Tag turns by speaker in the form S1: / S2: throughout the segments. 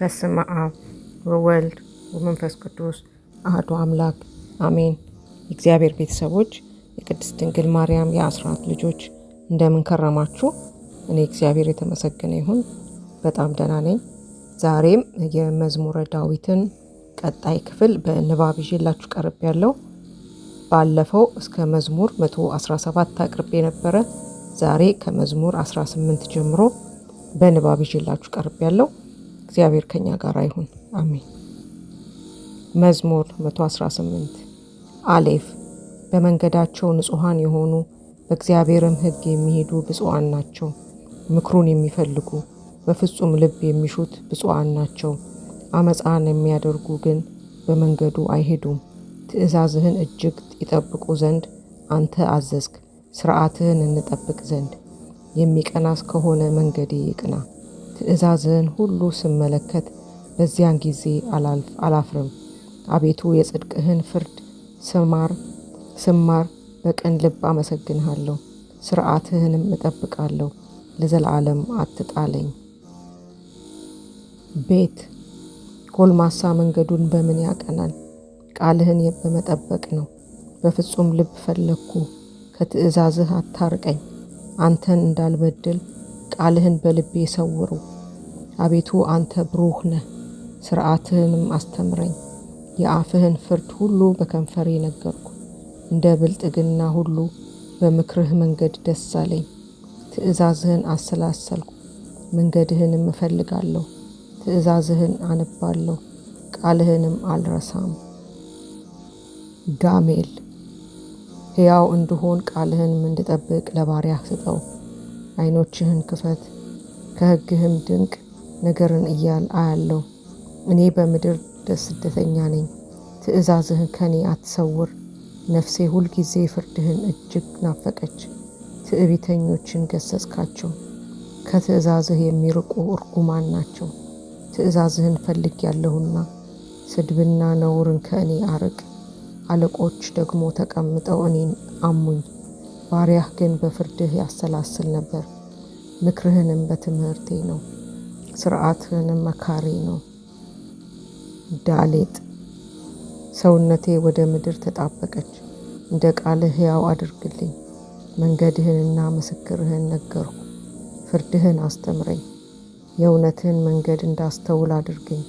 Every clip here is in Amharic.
S1: በስመ አብ ወወልድ ወመንፈስ ቅዱስ አሐዱ አምላክ አሜን። የእግዚአብሔር ቤተሰቦች፣ የቅድስት ድንግል ማርያም የአስራት ልጆች እንደምን ከረማችሁ? እኔ እግዚአብሔር የተመሰገነ ይሁን በጣም ደህና ነኝ። ዛሬም የመዝሙረ ዳዊትን ቀጣይ ክፍል በንባብ ይዤላችሁ ቀርቤያለሁ። ባለፈው እስከ መዝሙር 117 አቅርቤ ነበረ። ዛሬ ከመዝሙር 18 ጀምሮ በንባብ ይዤላችሁ ቀርቤያለሁ። እግዚአብሔር ከኛ ጋር ይሁን አሜን። መዝሙር 118 አሌፍ። በመንገዳቸው ንጹሐን የሆኑ በእግዚአብሔርም ሕግ የሚሄዱ ብፁዓን ናቸው። ምክሩን የሚፈልጉ በፍጹም ልብ የሚሹት ብፁዓን ናቸው። አመፃን የሚያደርጉ ግን በመንገዱ አይሄዱም። ትእዛዝህን እጅግ ይጠብቁ ዘንድ አንተ አዘዝክ፣ ሥርዓትህን እንጠብቅ ዘንድ። የሚቀናስ ከሆነ መንገዴ ይቅና። ትእዛዝህን ሁሉ ስመለከት በዚያን ጊዜ አላፍርም። አቤቱ የጽድቅህን ፍርድ ስማር በቅን ልብ አመሰግንሃለሁ። ሥርዓትህንም እጠብቃለሁ፣ ለዘላለም አትጣለኝ። ቤት ጎልማሳ መንገዱን በምን ያቀናል? ቃልህን በመጠበቅ ነው። በፍጹም ልብ ፈለግኩ፣ ከትእዛዝህ አታርቀኝ። አንተን እንዳልበድል ቃልህን በልቤ ሰውሩ። አቤቱ አንተ ብሩህ ነህ፣ ሥርዓትህንም አስተምረኝ። የአፍህን ፍርድ ሁሉ በከንፈሬ ነገርኩ። እንደ ብልጥግና ሁሉ በምክርህ መንገድ ደስ አለኝ። ትእዛዝህን አሰላሰልኩ፣ መንገድህንም እፈልጋለሁ። ትእዛዝህን አነባለሁ፣ ቃልህንም አልረሳም። ጋሜል። ሕያው እንድሆን ቃልህንም እንድጠብቅ ለባሪያህ ስጠው። ዓይኖችህን ክፈት፣ ከሕግህም ድንቅ ነገርን አያለሁ። እኔ በምድር ስደተኛ ነኝ፣ ትእዛዝህን ከኔ አትሰውር። ነፍሴ ሁልጊዜ ፍርድህን እጅግ ናፈቀች። ትዕቢተኞችን ገሰጽካቸው፣ ከትእዛዝህ የሚርቁ እርጉማን ናቸው። ትእዛዝህን ፈልጌአለሁና ስድብና ነውርን ከእኔ አርቅ። አለቆች ደግሞ ተቀምጠው እኔን አሙኝ። ባሪያህ ግን በፍርድህ ያሰላስል ነበር። ምክርህንም በትምህርቴ ነው፣ ሥርዓትህንም መካሬ ነው። ዳሌጥ። ሰውነቴ ወደ ምድር ተጣበቀች፣ እንደ ቃልህ ሕያው አድርግልኝ። መንገድህንና ምስክርህን ነገርሁ፣ ፍርድህን አስተምረኝ። የእውነትህን መንገድ እንዳስተውል አድርገኝ፣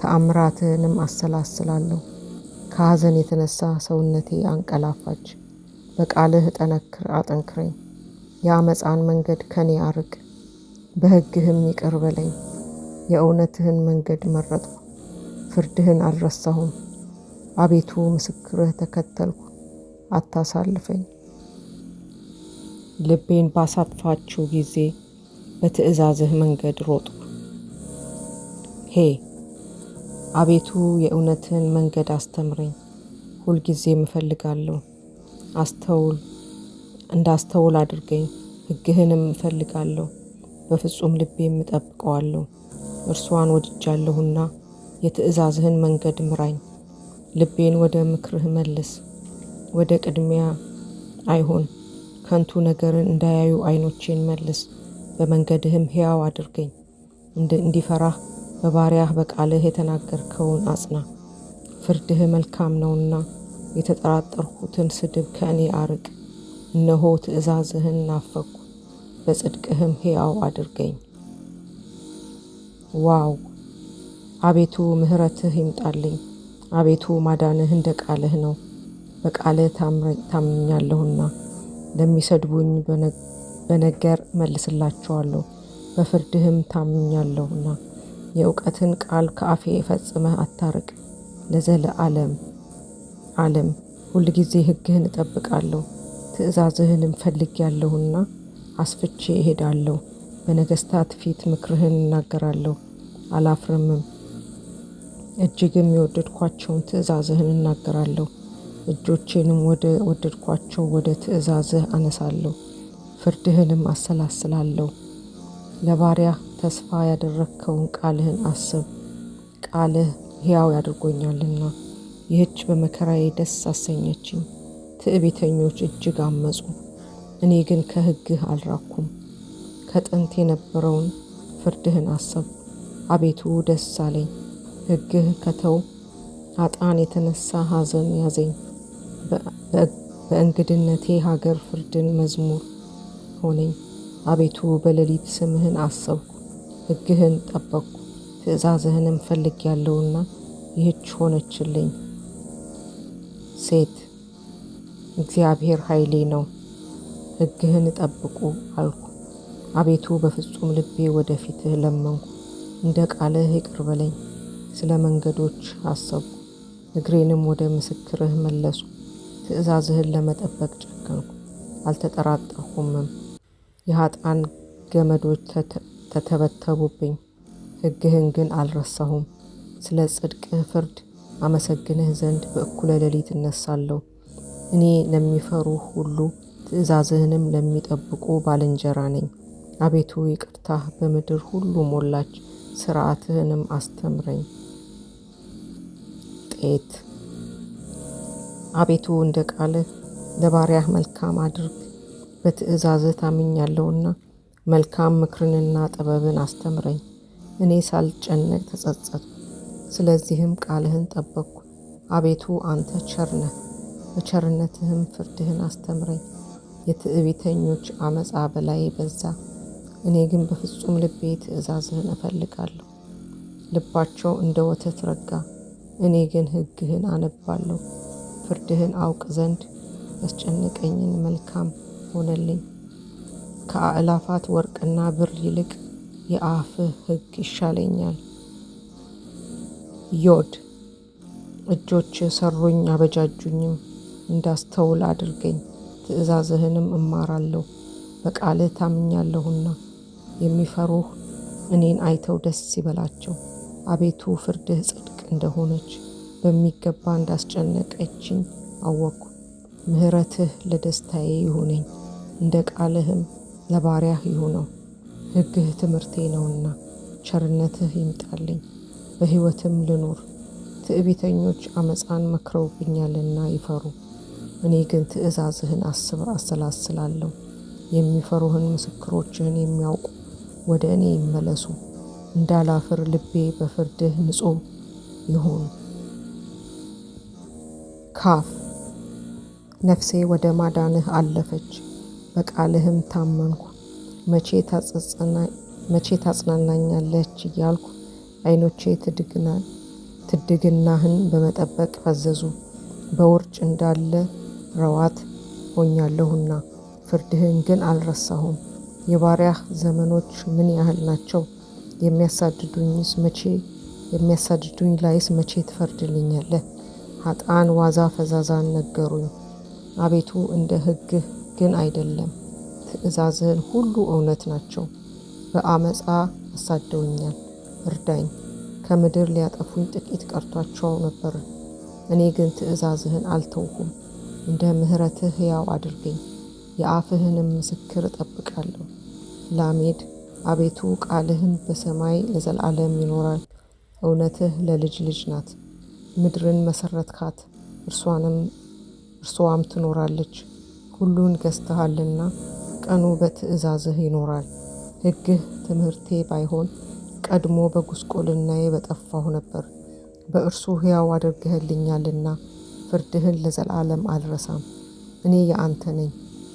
S1: ተአምራትህንም አሰላስላለሁ። ከሐዘን የተነሳ ሰውነቴ አንቀላፋች። በቃልህ አጠንክረኝ። የአመፃን መንገድ ከኔ አርቅ፣ በሕግህም ይቅር በለኝ። የእውነትህን መንገድ መረጥኩ፣ ፍርድህን አልረሳሁም። አቤቱ ምስክርህ ተከተልኩ፣ አታሳልፈኝ። ልቤን ባሳፋችው ጊዜ በትእዛዝህ መንገድ ሮጥኩ። አቤቱ የእውነትህን መንገድ አስተምረኝ። ሁልጊዜም እፈልጋለሁ፣ እንዳስተውል አድርገኝ። ሕግህንም እፈልጋለሁ፣ በፍጹም ልቤም እጠብቀዋለሁ። እርሷን ወድጃለሁና የትእዛዝህን መንገድ ምራኝ። ልቤን ወደ ምክርህ መልስ፣ ወደ ቅድሚያ አይሁን። ከንቱ ነገርን እንዳያዩ ዓይኖቼን መልስ። በመንገድህም ሕያው አድርገኝ። እንዲፈራህ በባሪያህ በቃልህ የተናገርከውን አጽና። ፍርድህ መልካም ነውና የተጠራጠርሁትን ስድብ ከእኔ አርቅ። እነሆ ትእዛዝህን ናፈቅሁ፣ በጽድቅህም ሕያው አድርገኝ። ዋው! አቤቱ ምሕረትህ ይምጣልኝ። አቤቱ ማዳንህ እንደ ቃልህ ነው። በቃልህ ታምኛለሁና ለሚሰድቡኝ በነገር መልስላቸዋለሁ። በፍርድህም ታምኛለሁና የእውቀትን ቃል ከአፌ ፈጽመህ አታርቅ። ለዘለዓለም ዓለም ሁልጊዜ ሕግህን እጠብቃለሁ። ትእዛዝህንም ፈልጌአለሁና አስፍቼ እሄዳለሁ። በነገሥታት ፊት ምክርህን እናገራለሁ፣ አላፍርምም። እጅግም የወደድኳቸውን ትእዛዝህን እናገራለሁ። እጆቼንም ወደ ወደድኳቸው ወደ ትእዛዝህ አነሳለሁ። ፍርድህንም አሰላስላለሁ። ለባሪያህ ተስፋ ያደረግከውን ቃልህን አስብ። ቃልህ ሕያው ያድርጎኛልና ይህች በመከራዬ ደስ አሰኘችኝ። ትዕቢተኞች እጅግ አመፁ፣ እኔ ግን ከሕግህ አልራኩም። ከጥንት የነበረውን ፍርድህን አሰብኩ፣ አቤቱ ደስ አለኝ። ሕግህ ከተው ኃጥአን የተነሳ ሐዘን ያዘኝ። በእንግድነቴ ሀገር ፍርድን መዝሙር ሆነኝ። አቤቱ በሌሊት ስምህን አሰብኩ፣ ሕግህን ጠበቅኩ። ትእዛዝህንም ፈልጌአለሁና ይህች ሆነችልኝ። ሴት እግዚአብሔር ኃይሌ ነው፣ ሕግህን ጠብቁ አልኩ። አቤቱ በፍጹም ልቤ ወደ ፊትህ ለመንኩ። እንደ ቃልህ ይቅር በለኝ። ስለ መንገዶች አሰብኩ፣ እግሬንም ወደ ምስክርህ መለሱ። ትእዛዝህን ለመጠበቅ ጨከንኩ፣ አልተጠራጠርሁምም። የኃጥአን ገመዶች ተተበተቡብኝ፣ ሕግህን ግን አልረሳሁም። ስለ ጽድቅህ ፍርድ አመሰግንህ ዘንድ በእኩለ ሌሊት እነሳለሁ። እኔ ለሚፈሩህ ሁሉ ትእዛዝህንም ለሚጠብቁ ባልንጀራ ነኝ። አቤቱ ይቅርታህ በምድር ሁሉ ሞላች፣ ሥርዓትህንም አስተምረኝ። ጤት አቤቱ እንደ ቃልህ ለባሪያህ መልካም አድርግ። በትእዛዝህ ታምኛለሁና መልካም ምክርንና ጥበብን አስተምረኝ። እኔ ሳልጨነቅ ተጸጸትኩ፣ ስለዚህም ቃልህን ጠበቅኩ። አቤቱ አንተ ቸር ነህ፣ በቸርነትህም ፍርድህን አስተምረኝ። የትዕቢተኞች አመፃ በላይ በዛ፣ እኔ ግን በፍጹም ልቤ ትእዛዝህን እፈልጋለሁ። ልባቸው እንደ ወተት ረጋ፣ እኔ ግን ሕግህን አነባለሁ። ፍርድህን አውቅ ዘንድ ያስጨነቀኝን መልካም ሆነልኝ። ከአእላፋት ወርቅና ብር ይልቅ የአፍህ ሕግ ይሻለኛል። ዮድ እጆች ሰሩኝ አበጃጁኝም፣ እንዳስተውል አድርገኝ። ትእዛዝህንም እማራለሁ፣ በቃልህ ታምኛለሁና። የሚፈሩህ እኔን አይተው ደስ ይበላቸው። አቤቱ ፍርድህ ጽድቅ እንደሆነች በሚገባ እንዳስጨነቀችኝ አወቅኩ። ምሕረትህ ለደስታዬ ይሁነኝ፣ እንደ ቃልህም ለባሪያህ ይሁነው። ሕግህ ትምህርቴ ነውና ቸርነትህ ይምጣልኝ፣ በሕይወትም ልኑር። ትዕቢተኞች አመፃን መክረውብኛልና ይፈሩ፣ እኔ ግን ትእዛዝህን አሰላስላለሁ። የሚፈሩህን ምስክሮችህን የሚያውቁ ወደ እኔ ይመለሱ። እንዳላፍር ልቤ በፍርድህ ንጹሕ ይሁን። ካፍ ነፍሴ ወደ ማዳንህ አለፈች፣ በቃልህም ታመንኩ። መቼ ታጽናናኛለች እያልኩ ዓይኖቼ ትድግናህን በመጠበቅ ፈዘዙ። በውርጭ እንዳለ ረዋት ሆኛለሁና ፍርድህን ግን አልረሳሁም። የባሪያህ ዘመኖች ምን ያህል ናቸው? የሚያሳድዱኝ ላይስ መቼ ትፈርድልኛለህ? ኃጥአን ዋዛ ፈዛዛን ነገሩኝ፣ አቤቱ እንደ ሕግህ ግን አይደለም። ትእዛዝህን ሁሉ እውነት ናቸው። በአመፃ አሳደውኛል፣ እርዳኝ። ከምድር ሊያጠፉኝ ጥቂት ቀርቷቸው ነበር፣ እኔ ግን ትእዛዝህን አልተውሁም። እንደ ምሕረትህ ሕያው አድርገኝ፣ የአፍህንም ምስክር እጠብቃለሁ። ላሜድ አቤቱ ቃልህን በሰማይ ለዘላለም ይኖራል። እውነትህ ለልጅ ልጅ ናት። ምድርን መሰረትካት፣ እርሷም ትኖራለች። ሁሉን ገዝተሃልና ቀኑ በትእዛዝህ ይኖራል። ሕግህ ትምህርቴ ባይሆን ቀድሞ በጉስቁልናዬ በጠፋሁ ነበር። በእርሱ ሕያው አድርገህልኛልና ፍርድህን ለዘላለም አልረሳም። እኔ የአንተ ነኝ፣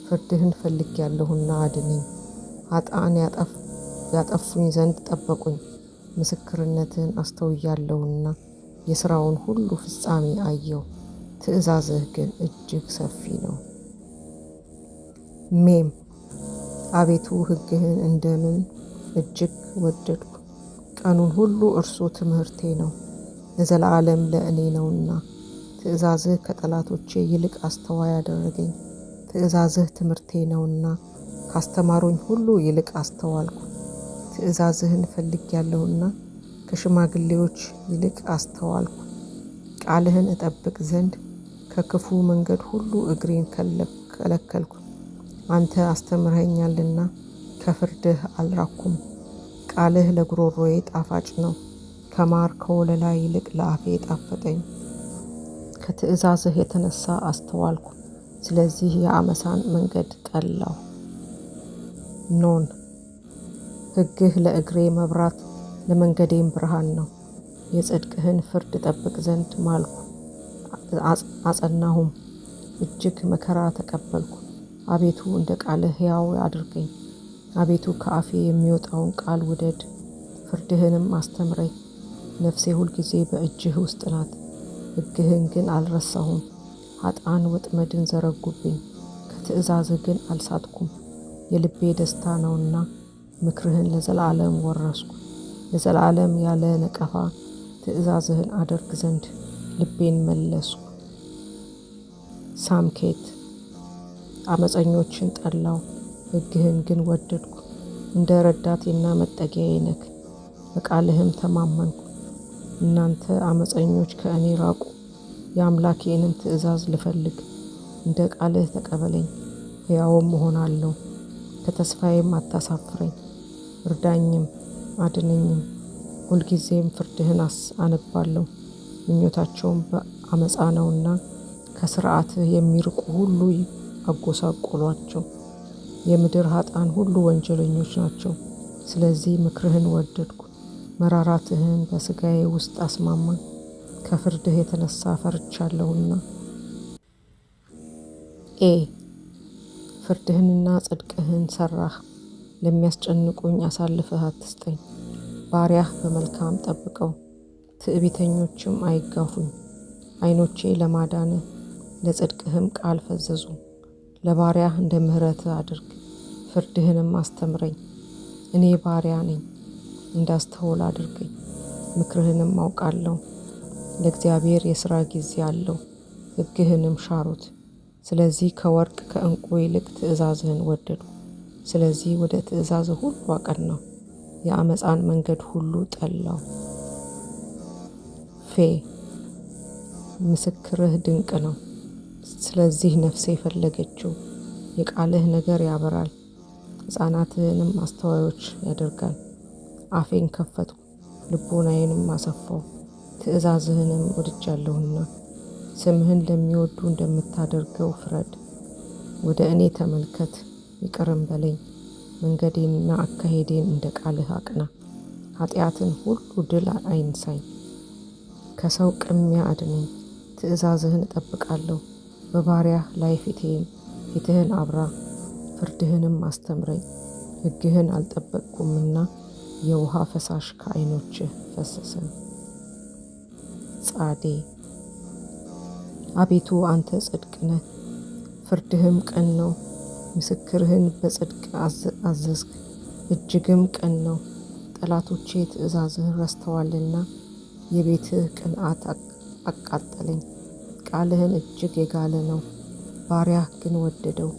S1: ፍርድህን ፈልጌአለሁና አድነኝ። ኃጥአን ያጠፉኝ ዘንድ ጠበቁኝ፣ ምስክርነትህን አስተውያለሁና የሥራውን ሁሉ ፍጻሜ አየሁ። ትእዛዝህ ግን እጅግ ሰፊ ነው። ሜም አቤቱ ሕግህን እንደምን እጅግ ወደድኩ። ቀኑን ሁሉ እርሱ ትምህርቴ ነው፣ ለዘላለም ለእኔ ነውና። ትእዛዝህ ከጠላቶቼ ይልቅ አስተዋይ አደረገኝ። ትእዛዝህ ትምህርቴ ነውና ካስተማሩኝ ሁሉ ይልቅ አስተዋልኩ። ትእዛዝህን ፈልጌአለሁና ከሽማግሌዎች ይልቅ አስተዋልኩ። ቃልህን እጠብቅ ዘንድ ከክፉ መንገድ ሁሉ እግሬን ከለከልኩ። አንተ አስተምረኸኛልና ከፍርድህ አልራኩም። ቃልህ ለጉሮሮዬ ጣፋጭ ነው፣ ከማር ከወለላ ይልቅ ለአፌ ጣፈጠኝ። ከትእዛዝህ የተነሳ አስተዋልኩ፣ ስለዚህ የአመፃን መንገድ ጠላሁ። ኖን ሕግህ ለእግሬ መብራት ለመንገዴም ብርሃን ነው። የጽድቅህን ፍርድ ጠብቅ ዘንድ ማልኩ አጸናሁም፣ እጅግ መከራ ተቀበልኩ። አቤቱ እንደ ቃልህ ሕያው አድርገኝ። አቤቱ ከአፌ የሚወጣውን ቃል ውደድ፣ ፍርድህንም አስተምረኝ። ነፍሴ ሁልጊዜ በእጅህ ውስጥ ናት፣ ሕግህን ግን አልረሳሁም። ኃጥአን ወጥመድን ዘረጉብኝ፣ ከትእዛዝህ ግን አልሳትኩም። የልቤ ደስታ ነውና ምክርህን ለዘላለም ወረስኩ። ለዘላለም ያለ ነቀፋ ትእዛዝህን አደርግ ዘንድ ልቤን መለስኩ። ሳምኬት አመፀኞችን ጠላው፣ ሕግህን ግን ወደድኩ። እንደ ረዳቴና መጠጊያዬ ነህ፣ በቃልህም ተማመንኩ። እናንተ አመፀኞች ከእኔ ራቁ፣ የአምላኬንም ትእዛዝ ልፈልግ። እንደ ቃልህ ተቀበለኝ፣ ሕያውም እሆናለሁ። ከተስፋዬም አታሳፍረኝ፣ እርዳኝም አድነኝም። ሁልጊዜም ፍርድህን አነባለሁ። ምኞታቸውም በአመፃ ነውና ከሥርዓትህ የሚርቁ ሁሉ አጎሳቆሏቸው። የምድር ኃጥአን ሁሉ ወንጀለኞች ናቸው። ስለዚህ ምክርህን ወደድኩ። መራራትህን በሥጋዬ ውስጥ አስማማኝ፣ ከፍርድህ የተነሳ ፈርቻለሁና። ፍርድህንና ጽድቅህን ሠራህ፣ ለሚያስጨንቁኝ አሳልፈህ አትስጠኝ። ባሪያህ በመልካም ጠብቀው፣ ትዕቢተኞችም አይጋፉኝ። ዓይኖቼ ለማዳንህ ለጽድቅህም ቃል ፈዘዙ። ለባሪያህ እንደ ምሕረትህ አድርግ፣ ፍርድህንም አስተምረኝ። እኔ ባሪያ ነኝ፣ እንዳስተውል አድርገኝ፣ ምክርህንም አውቃለሁ። ለእግዚአብሔር የሥራ ጊዜ አለው፣ ሕግህንም ሻሩት። ስለዚህ ከወርቅ ከዕንቁ ይልቅ ትእዛዝህን ወደዱ። ስለዚህ ወደ ትእዛዝህ ሁሉ አቀናሁ፣ የአመፃን መንገድ ሁሉ ጠላው። ምስክርህ ድንቅ ነው፣ ስለዚህ ነፍሴ ፈለገችው። የቃልህ ነገር ያበራል፣ ሕፃናትህንም አስተዋዮች ያደርጋል። አፌን ከፈትኩ፣ ልቦናዬንም አሰፋው፣ ትእዛዝህንም ወድጃለሁና። ስምህን ለሚወዱ እንደምታደርገው ፍረድ። ወደ እኔ ተመልከት፣ ይቅርም በለኝ። መንገዴንና አካሄዴን እንደ ቃልህ አቅና። ኃጢአትን ሁሉ ድል አይንሳኝ፣ ከሰው ቅሚያ አድነኝ። ትእዛዝህን እጠብቃለሁ። በባሪያህ ላይ ፊትህን አብራ፣ ፍርድህንም አስተምረኝ። ሕግህን አልጠበቅኩምና የውሃ ፈሳሽ ከዓይኖችህ ፈሰሰ። ጻዴ አቤቱ አንተ ጽድቅ ነህ፣ ፍርድህም ቅን ነው። ምስክርህን በጽድቅ አዘዝክ፣ እጅግም ቅን ነው። ጠላቶቼ ትእዛዝህን ረስተዋልና የቤትህ ቅንዓት አቃጠለኝ። ቃልህን እጅግ የጋለ ነው፣ ባሪያህ ግን ወደደው።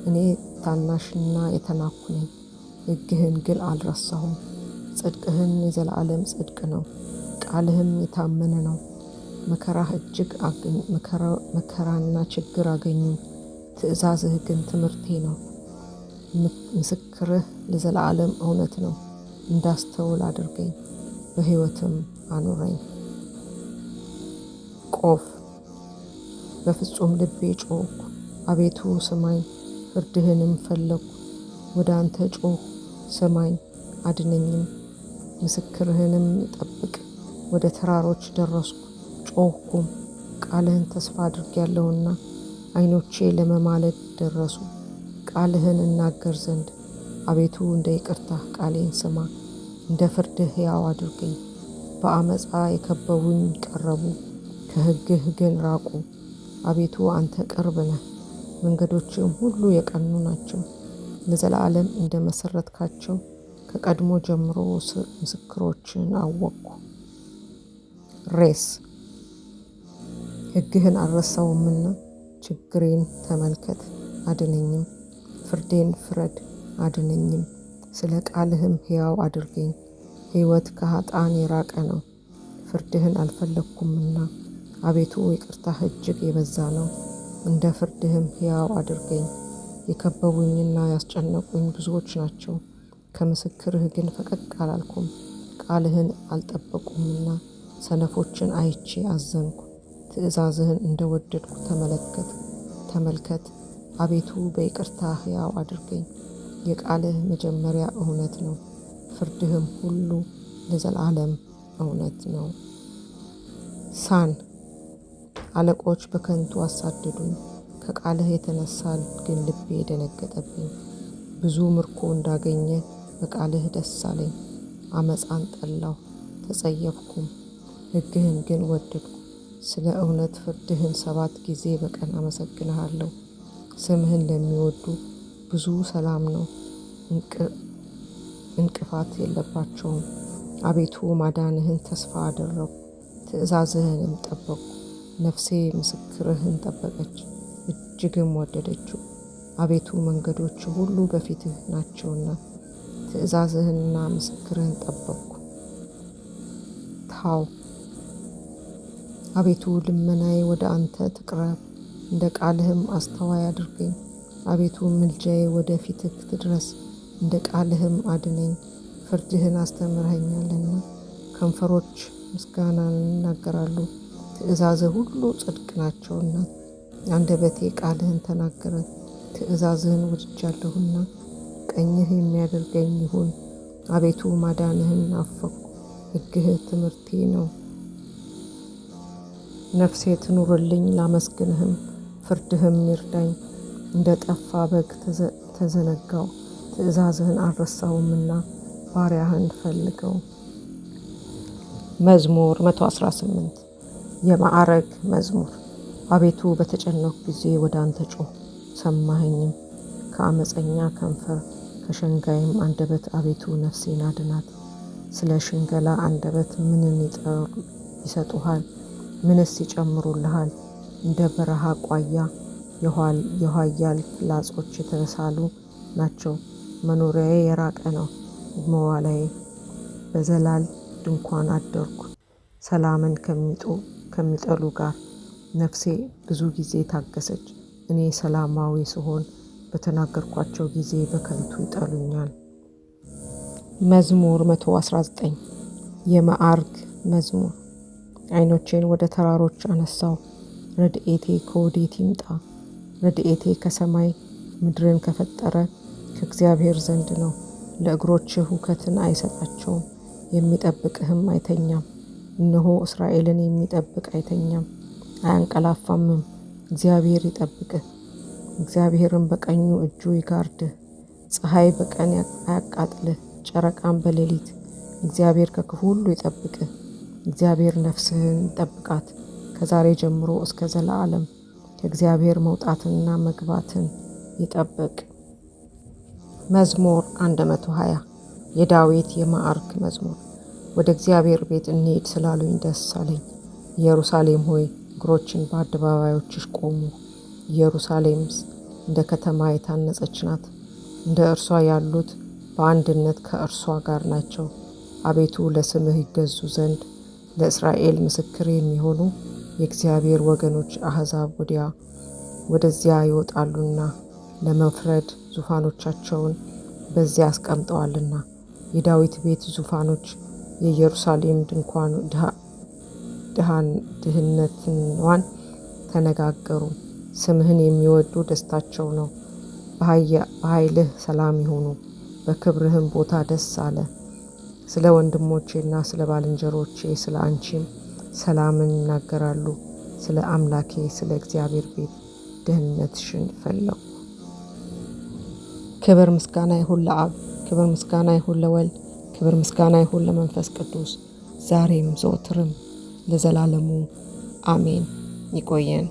S1: እኔ ታናሽና የተናኩ ነኝ፣ ሕግህን ግን አልረሳሁም። ጽድቅህን የዘላለም ጽድቅ ነው፣ ቃልህም የታመነ ነው። መከራና ችግር አገኙኝ፣ ትእዛዝህ ግን ትምህርቴ ነው። ምስክርህ ለዘላለም እውነት ነው። እንዳስተውል አድርገኝ፣ በሕይወትም አኑረኝ። ቆፍ በፍጹም ልቤ ጮኽኩ፣ አቤቱ ስማኝ፣ ፍርድህንም ፈለግኩ። ወደ አንተ ጮኽሁ፣ ስማኝ አድነኝም። ምስክርህንም ጠብቅ። ወደ ተራሮች ደረስኩ፣ ጮኽኩም፣ ቃልህን ተስፋ አድርጌያለሁና። ዓይኖቼ ለመማለድ ደረሱ፣ ቃልህን እናገር ዘንድ። አቤቱ እንደ ይቅርታህ ቃሌን ስማ፣ እንደ ፍርድህ ሕያው አድርገኝ። በአመፃ የከበቡኝ ቀረቡ፣ ከሕግህ ግን ራቁ። አቤቱ አንተ ቅርብ ነህ፣ መንገዶችም ሁሉ የቀኑ ናቸው። ለዘላለም እንደ መሠረትካቸው ከቀድሞ ጀምሮ ምስክሮችን አወቅኩ። ሬስ ሕግህን አልረሳውምና ችግሬን ተመልከት አድነኝም። ፍርዴን ፍረድ አድነኝም። ስለ ቃልህም ሕያው አድርገኝ። ሕይወት ከኃጥአን የራቀ ነው፣ ፍርድህን አልፈለግኩምና። አቤቱ ይቅርታህ እጅግ የበዛ ነው፣ እንደ ፍርድህም ሕያው አድርገኝ። የከበቡኝና ያስጨነቁኝ ብዙዎች ናቸው፣ ከምስክርህ ግን ፈቀቅ አላልኩም። ቃልህን አልጠበቁምና ሰነፎችን አይቼ አዘንኩ። ትእዛዝህን እንደወደድኩ ተመልከት። አቤቱ በይቅርታ ሕያው አድርገኝ። የቃልህ መጀመሪያ እውነት ነው፣ ፍርድህም ሁሉ ለዘላለም እውነት ነው። ሳን አለቆች በከንቱ አሳደዱኝ፣ ከቃልህ የተነሳ ግን ልቤ ደነገጠብኝ። ብዙ ምርኮ እንዳገኘ በቃልህ ደስ አለኝ። አመፃን ጠላሁ ተጸየፍኩም፣ ሕግህን ግን ወደድኩ። ስለ እውነት ፍርድህን 7 ጊዜ በቀን አመሰግንሃለሁ። ስምህን ለሚወዱ ብዙ ሰላም ነው፣ እንቅፋት የለባቸውም። አቤቱ ማዳንህን ተስፋ አደረግኩ፣ ትእዛዝህንም ጠበቅኩ። ነፍሴ ምስክርህን ጠበቀች፣ እጅግም ወደደችው። አቤቱ መንገዶች ሁሉ በፊትህ ናቸውና ትእዛዝህንና ምስክርህን ጠበቅኩ። ታው አቤቱ ልመናዬ ወደ አንተ ትቅረብ፣ እንደ ቃልህም አስተዋይ አድርገኝ። አቤቱ ምልጃዬ ወደ ፊትህ ትድረስ፣ እንደ ቃልህም አድነኝ። ፍርድህን አስተምረኸኛልና ከንፈሮች ምስጋናን ይናገራሉ። ትእዛዝህ ሁሉ ጽድቅ ናቸውና አንደበቴ ቃልህን ተናገረ። ትእዛዝህን ወድጃለሁና ቀኝህ የሚያደርገኝ ይሁን። አቤቱ ማዳንህን ናፈቅሁ፣ ሕግህ ትምህርቴ ነው። ነፍሴ ትኑርልኝ ላመስግንህም፣ ፍርድህም ይርዳኝ። እንደ ጠፋ በግ ተዘነጋው፣ ትእዛዝህን አልረሳሁምና ባሪያህን ፈልገው። መዝሙር 118 የማዕረግ መዝሙር። አቤቱ በተጨነቅሁ ጊዜ ወደ አንተ ጮኽሁ፣ ሰማኸኝም። ከአመፀኛ ከንፈር ከሸንጋይም አንደበት አቤቱ ነፍሴን አድናት። ስለ ሽንገላ አንደበት ምንን ይሰጡሃል? ምንስ ይጨምሩልሃል? እንደ በረሃ ቋያ የኃያል ፍላጾች የተሳሉ ናቸው። መኖሪያዬ የራቀ ነው፣ መዋላዬ በዘላል ድንኳን አደርኩ። ሰላምን ከሚጠሉ ጋር ነፍሴ ብዙ ጊዜ ታገሰች። እኔ ሰላማዊ ስሆን በተናገርኳቸው ጊዜ በከንቱ ይጠሉኛል። መዝሙር 119 የማዕርግ መዝሙር። ዓይኖቼን ወደ ተራሮች አነሳው፣ ረድኤቴ ከወዴት ይምጣ? ረድኤቴ ከሰማይ ምድርን ከፈጠረ ከእግዚአብሔር ዘንድ ነው። ለእግሮችህ ሁከትን አይሰጣቸውም፣ የሚጠብቅህም አይተኛም። እነሆ እስራኤልን የሚጠብቅ አይተኛም አያንቀላፋምም። እግዚአብሔር ይጠብቅህ፣ እግዚአብሔርም በቀኙ እጁ ይጋርድህ። ፀሐይ በቀን አያቃጥልህ፣ ጨረቃም በሌሊት። እግዚአብሔር ከክፉ ሁሉ ይጠብቅህ። እግዚአብሔር ነፍስህን ይጠብቃት ከዛሬ ጀምሮ እስከ ዘላለም። ከእግዚአብሔር መውጣትንና መግባትን ይጠብቅ። መዝሙር 120 የዳዊት የማዕርግ መዝሙር። ወደ እግዚአብሔር ቤት እንሂድ ስላሉኝ ደስ አለኝ። ኢየሩሳሌም ሆይ እግሮችን በአደባባዮችሽ ቆሙ። ኢየሩሳሌምስ እንደ ከተማ የታነጸች ናት፣ እንደ እርሷ ያሉት በአንድነት ከእርሷ ጋር ናቸው። አቤቱ ለስምህ ይገዙ ዘንድ ለእስራኤል ምስክር የሚሆኑ የእግዚአብሔር ወገኖች አሕዛብ ወደዚያ ይወጣሉና ለመፍረድ ዙፋኖቻቸውን በዚያ አስቀምጠዋልና። የዳዊት ቤት ዙፋኖች የኢየሩሳሌም ድንኳን ድህነትዋን ተነጋገሩ። ስምህን የሚወዱ ደስታቸው ነው። በኃይልህ ሰላም ይሁኑ፣ በክብርህም ቦታ ደስ አለ። ስለ ወንድሞቼና ስለ ባልንጀሮቼ ስለ አንቺም ሰላምን ይናገራሉ። ስለ አምላኬ ስለ እግዚአብሔር ቤት ደህንነትሽን ፈለጉ። ክብር ምስጋና ይሁን ለአብ፣ ክብር ምስጋና ይሁን ለወልድ፣ ክብር ምስጋና ይሁን ለመንፈስ ቅዱስ ዛሬም ዘወትርም ለዘላለሙ አሜን። ይቆየን።